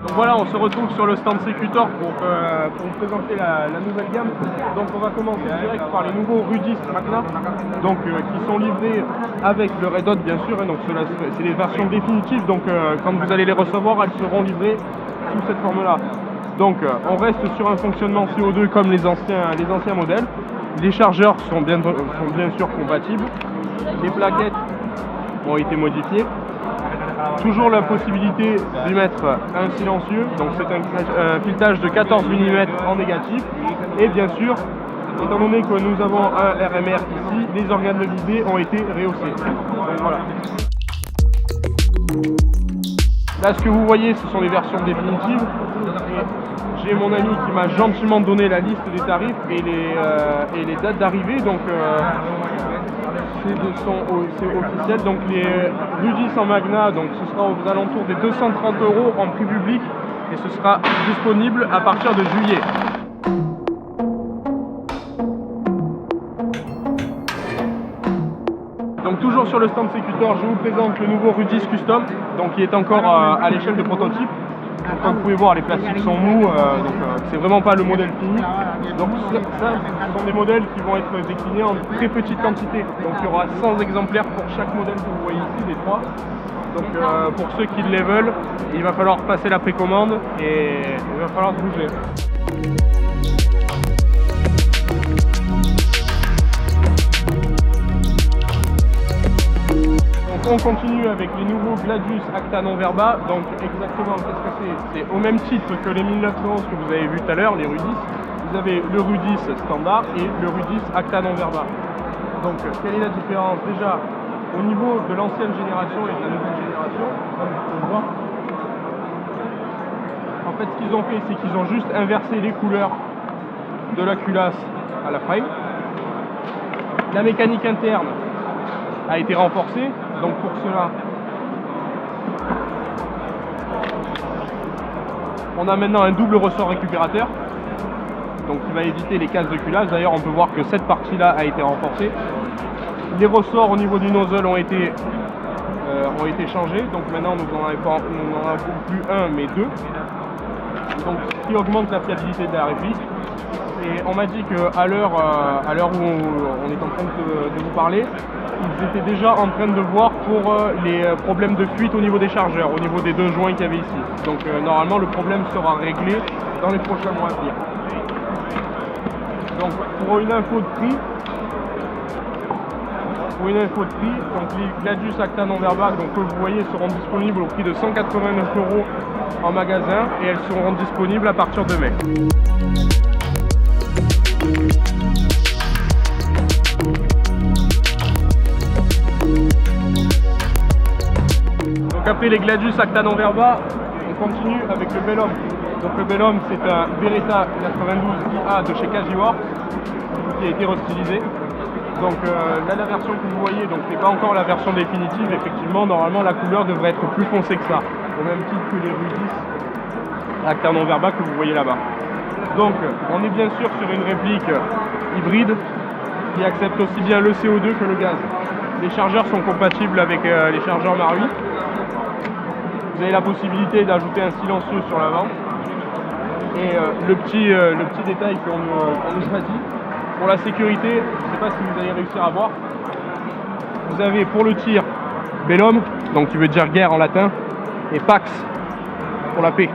Donc voilà, on se retrouve sur le stand Secutor pour vous présenter la nouvelle gamme. Donc on va commencer direct par les nouveaux Rudis Magna, donc qui sont livrés avec le Red Hot bien sûr, et donc c'est les versions définitives, donc quand vous allez les recevoir, elles seront livrées sous cette forme-là. Donc on reste sur un fonctionnement CO2 comme les anciens modèles. Les chargeurs sont bien sûr compatibles. Les plaquettes ont été modifiées. Toujours la possibilité d'y mettre un silencieux, donc c'est un filetage de 14 mm en négatif. Et bien sûr, étant donné que nous avons un RMR ici, les organes de visée ont été rehaussés. Donc voilà. Là, ce que vous voyez, ce sont les versions définitives. J'ai mon ami qui m'a gentiment donné la liste des tarifs et les dates d'arrivée. Donc c'est officiel. Donc les Rudis en Magna, donc ce sera aux alentours des 230 € en prix public et ce sera disponible à partir de juillet. Donc toujours sur le stand Secutor, je vous présente le nouveau Rudis Custom, donc qui est encore à l'échelle de prototype. Donc, comme vous pouvez voir, les plastiques sont mous, c'est vraiment pas le modèle fini. Donc ça, ce sont des modèles qui vont être déclinés en très petite quantité. Donc il y aura 100 exemplaires pour chaque modèle que vous voyez ici, des 3. Donc pour ceux qui les veulent, il va falloir passer la précommande et il va falloir se bouger. On continue avec les nouveaux Gladius Acta Non Verba. Donc exactement, qu'est-ce que c'est? C'est au même titre que les 1911 que vous avez vu tout à l'heure, les Rudis. Vous avez le Rudis standard et le Rudis Acta Non Verba. Donc quelle est la différence? Déjà au niveau de l'ancienne génération et de la nouvelle génération, on voit. En fait, ce qu'ils ont fait, c'est qu'ils ont juste inversé les couleurs de la culasse à la frame. La mécanique interne a été renforcée. Donc pour cela, on a maintenant un double ressort récupérateur, donc qui va éviter les casses de culasse. D'ailleurs, on peut voir que cette partie-là a été renforcée. Les ressorts au niveau du nozzle ont été changés, donc maintenant nous n'en avons plus un mais deux. Donc ce qui augmente la fiabilité de la réplique. Et on m'a dit qu'à l'heure où on est en train de vous parler, ils étaient déjà en train de voir pour les problèmes de fuite au niveau des chargeurs, au niveau des deux joints qu'il y avait ici. Donc normalement le problème sera réglé dans les prochains mois à venir. Donc pour une info de prix, donc les Gladius Acta Non Verba, donc que vous voyez, seront disponibles au prix de 189 € en magasin et elles seront disponibles à partir de mai. Donc après les Gladius Acta Non Verba, on continue avec le Bellum. Donc le Bellum, c'est un Beretta 92 IA de chez Cagiworks qui a été restylisé. Donc là, la version que vous voyez, donc n'est pas encore la version définitive. Effectivement, normalement la couleur devrait être plus foncée que ça, au même titre que les Rudis Acta Non Verba que vous voyez là-bas. Donc on est bien sûr sur une réplique hybride qui accepte aussi bien le CO2 que le gaz. Les chargeurs sont compatibles avec les chargeurs Marui. Vous avez la possibilité d'ajouter un silencieux sur l'avant. Et le petit détail qu'on nous a dit, pour la sécurité, je ne sais pas si vous allez réussir à voir, vous avez pour le tir Bellum, donc qui veut dire guerre en latin, et Pax pour la paix.